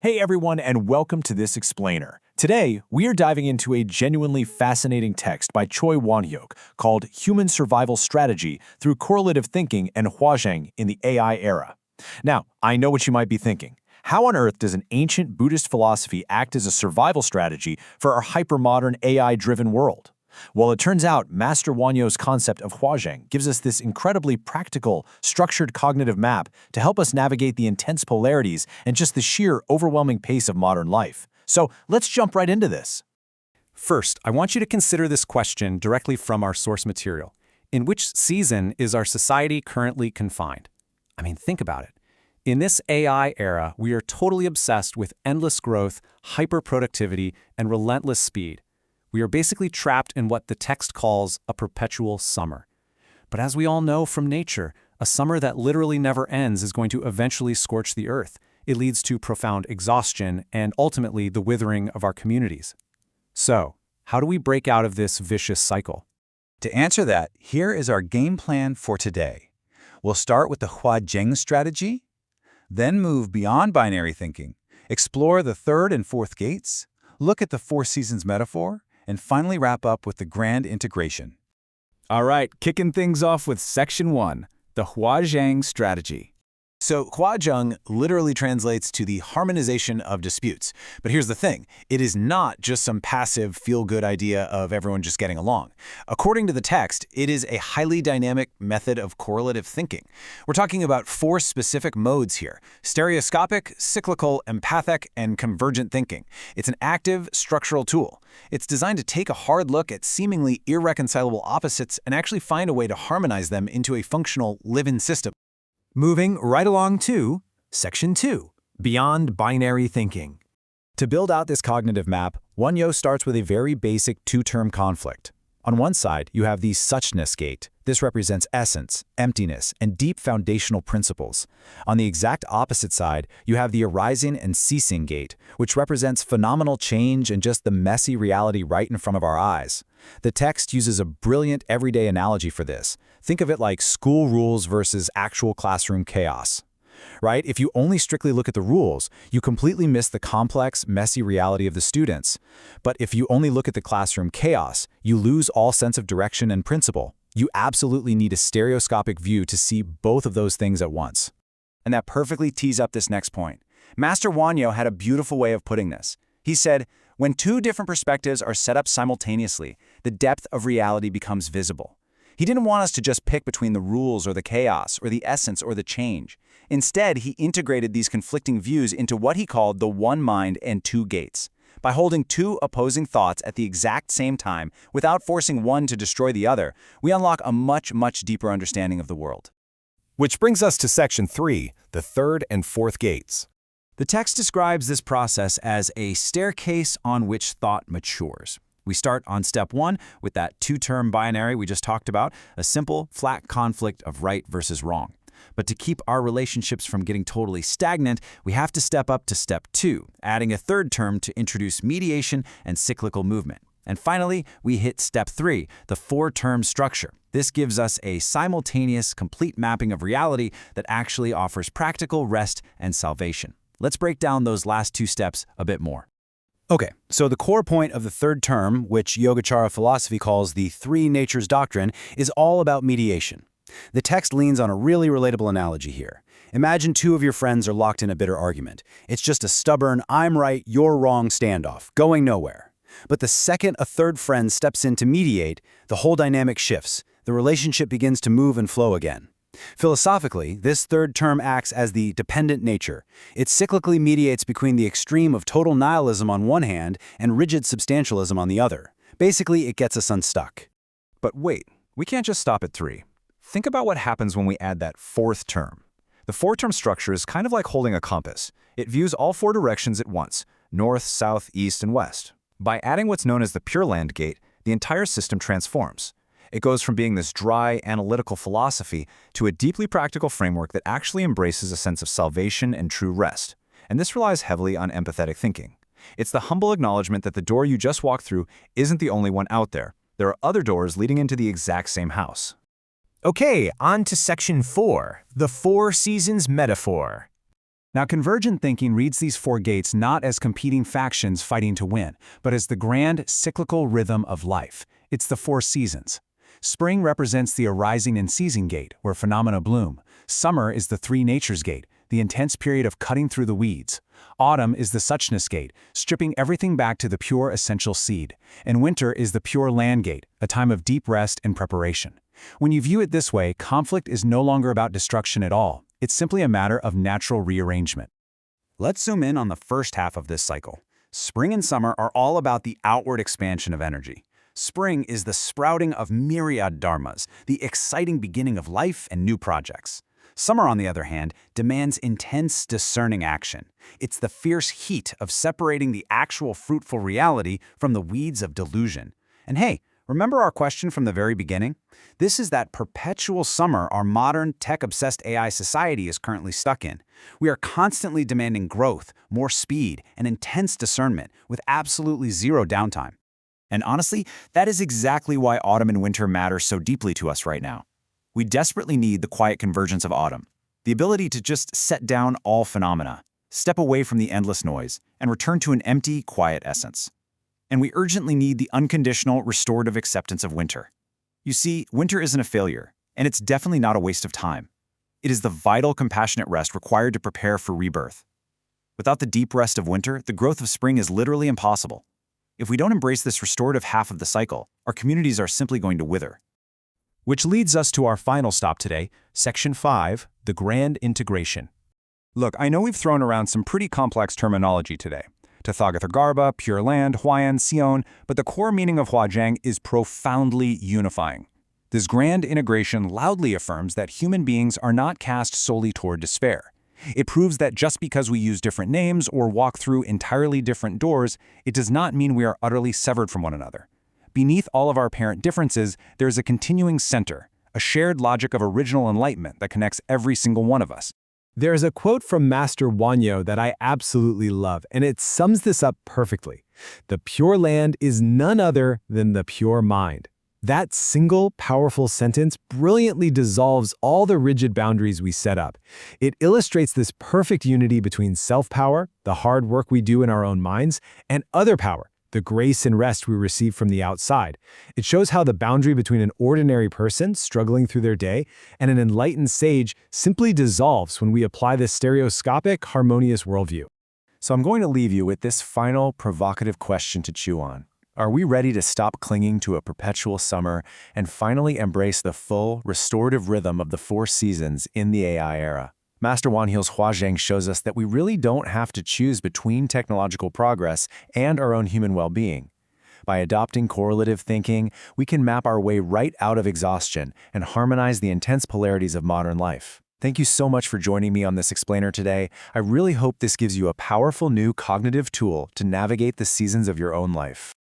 Hey everyone, and welcome to this explainer. Today, we are diving into a genuinely fascinating text by Choi Won-hyuk called Human Survival Strategy Through Correlative Thinking and Hwajang in the AI Era. Now, I know what you might be thinking. How on earth does an ancient Buddhist philosophy act as a survival strategy for our hypermodern AI-driven world? Well, it turns out Master Won-hyuk's concept of Hwajang gives us this incredibly practical, structured cognitive map to help us navigate the intense polarities and just the sheer overwhelming pace of modern life. So let's jump right into this. First, I want you to consider this question directly from our source material. In which season is our society currently confined? I mean, think about it. In this AI era, we are totally obsessed with endless growth, hyper-productivity, and relentless speed. We are basically trapped in what the text calls a perpetual summer. But as we all know from nature, a summer that literally never ends is going to eventually scorch the earth. It leads to profound exhaustion and ultimately the withering of our communities. So, how do we break out of this vicious cycle? To answer that, here is our game plan for today. We'll start with the Hwajang strategy, then move beyond binary thinking, explore the third and fourth gates, look at the four seasons metaphor, and finally wrap up with the grand integration. All right, kicking things off with Section 1, the Hwajang strategy. So Hwajang literally translates to the harmonization of disputes. But here's the thing, it is not just some passive feel-good idea of everyone just getting along. According to the text, it is a highly dynamic method of correlative thinking. We're talking about four specific modes here: stereoscopic, cyclical, empathic, and convergent thinking. It's an active, structural tool. It's designed to take a hard look at seemingly irreconcilable opposites and actually find a way to harmonize them into a functional, live-in system. Moving right along to Section 2, Beyond Binary Thinking. To build out this cognitive map, Won-hyuk starts with a very basic two-term conflict. On one side, you have the suchness gate. This represents essence, emptiness, and deep foundational principles. On the exact opposite side, you have the arising and ceasing gate, which represents phenomenal change and just the messy reality right in front of our eyes. The text uses a brilliant everyday analogy for this. Think of it like school rules versus actual classroom chaos. Right? If you only strictly look at the rules, you completely miss the complex, messy reality of the students. But if you only look at the classroom chaos, you lose all sense of direction and principle. You absolutely need a stereoscopic view to see both of those things at once. And that perfectly tees up this next point. Master Won-hyuk had a beautiful way of putting this. He said, when two different perspectives are set up simultaneously, the depth of reality becomes visible. He didn't want us to just pick between the rules or the chaos or the essence or the change. Instead, he integrated these conflicting views into what he called the one mind and two gates. By holding two opposing thoughts at the exact same time without forcing one to destroy the other, we unlock a much, much deeper understanding of the world. Which brings us to Section 3, the third and fourth gates. The text describes this process as a staircase on which thought matures. We start on step 1 with that two-term binary we just talked about, a simple, flat conflict of right versus wrong. But to keep our relationships from getting totally stagnant, we have to step up to step 2, adding a third term to introduce mediation and cyclical movement. And finally, we hit step 3, the four-term structure. This gives us a simultaneous, complete mapping of reality that actually offers practical rest and salvation. Let's break down those last two steps a bit more. Okay, so the core point of the third term, which Yogacara philosophy calls the three natures doctrine, is all about mediation. The text leans on a really relatable analogy here. Imagine two of your friends are locked in a bitter argument. It's just a stubborn, I'm right, you're wrong standoff, going nowhere. But the second a third friend steps in to mediate, the whole dynamic shifts. The relationship begins to move and flow again. Philosophically, this third term acts as the dependent nature. It cyclically mediates between the extreme of total nihilism on one hand and rigid substantialism on the other. Basically, it gets us unstuck. But wait, we can't just stop at 3. Think about what happens when we add that fourth term. The four-term structure is kind of like holding a compass. It views all four directions at once: north, south, east, and west. By adding what's known as the Pure Land gate, the entire system transforms. It goes from being this dry, analytical philosophy to a deeply practical framework that actually embraces a sense of salvation and true rest. And this relies heavily on empathetic thinking. It's the humble acknowledgement that the door you just walked through isn't the only one out there. There are other doors leading into the exact same house. Okay, on to Section 4, the four seasons metaphor. Now, convergent thinking reads these four gates not as competing factions fighting to win, but as the grand cyclical rhythm of life. It's the four seasons. Spring represents the arising and ceasing gate, where phenomena bloom. Summer is the three natures gate, the intense period of cutting through the weeds. Autumn is the suchness gate, stripping everything back to the pure essential seed. And winter is the pure land gate, a time of deep rest and preparation. When you view it this way, conflict is no longer about destruction at all. It's simply a matter of natural rearrangement. Let's zoom in on the first half of this cycle. Spring and summer are all about the outward expansion of energy. Spring is the sprouting of myriad dharmas, the exciting beginning of life and new projects. Summer, on the other hand, demands intense, discerning action. It's the fierce heat of separating the actual fruitful reality from the weeds of delusion. And hey, remember our question from the very beginning? This is that perpetual summer our modern, tech-obsessed AI society is currently stuck in. We are constantly demanding growth, more speed, and intense discernment, with absolutely zero downtime. And honestly, that is exactly why autumn and winter matter so deeply to us right now. We desperately need the quiet convergence of autumn, the ability to just set down all phenomena, step away from the endless noise, and return to an empty, quiet essence. And we urgently need the unconditional, restorative acceptance of winter. You see, winter isn't a failure, and it's definitely not a waste of time. It is the vital, compassionate rest required to prepare for rebirth. Without the deep rest of winter, the growth of spring is literally impossible. If we don't embrace this restorative half of the cycle, our communities are simply going to wither. Which leads us to our final stop today, Section 5, the Grand Integration. Look, I know we've thrown around some pretty complex terminology today. Tathagatagarbha, Pure Land, Huayan, Sion, but the core meaning of Huazhang is profoundly unifying. This grand integration loudly affirms that human beings are not cast solely toward despair. It proves that just because we use different names or walk through entirely different doors, it does not mean we are utterly severed from one another. Beneath all of our apparent differences, there is a continuing center, a shared logic of original enlightenment that connects every single one of us. There's a quote from Master Wanyo that I absolutely love, and it sums this up perfectly. The Pure Land is none other than the pure mind. That single, powerful sentence brilliantly dissolves all the rigid boundaries we set up. It illustrates this perfect unity between self-power, the hard work we do in our own minds, and other power, the grace and rest we receive from the outside. It shows how the boundary between an ordinary person struggling through their day and an enlightened sage simply dissolves when we apply this stereoscopic, harmonious worldview. So I'm going to leave you with this final, provocative question to chew on. Are we ready to stop clinging to a perpetual summer and finally embrace the full, restorative rhythm of the four seasons in the AI era? Master Wanhyo's Huazhang shows us that we really don't have to choose between technological progress and our own human well-being. By adopting correlative thinking, we can map our way right out of exhaustion and harmonize the intense polarities of modern life. Thank you so much for joining me on this explainer today. I really hope this gives you a powerful new cognitive tool to navigate the seasons of your own life.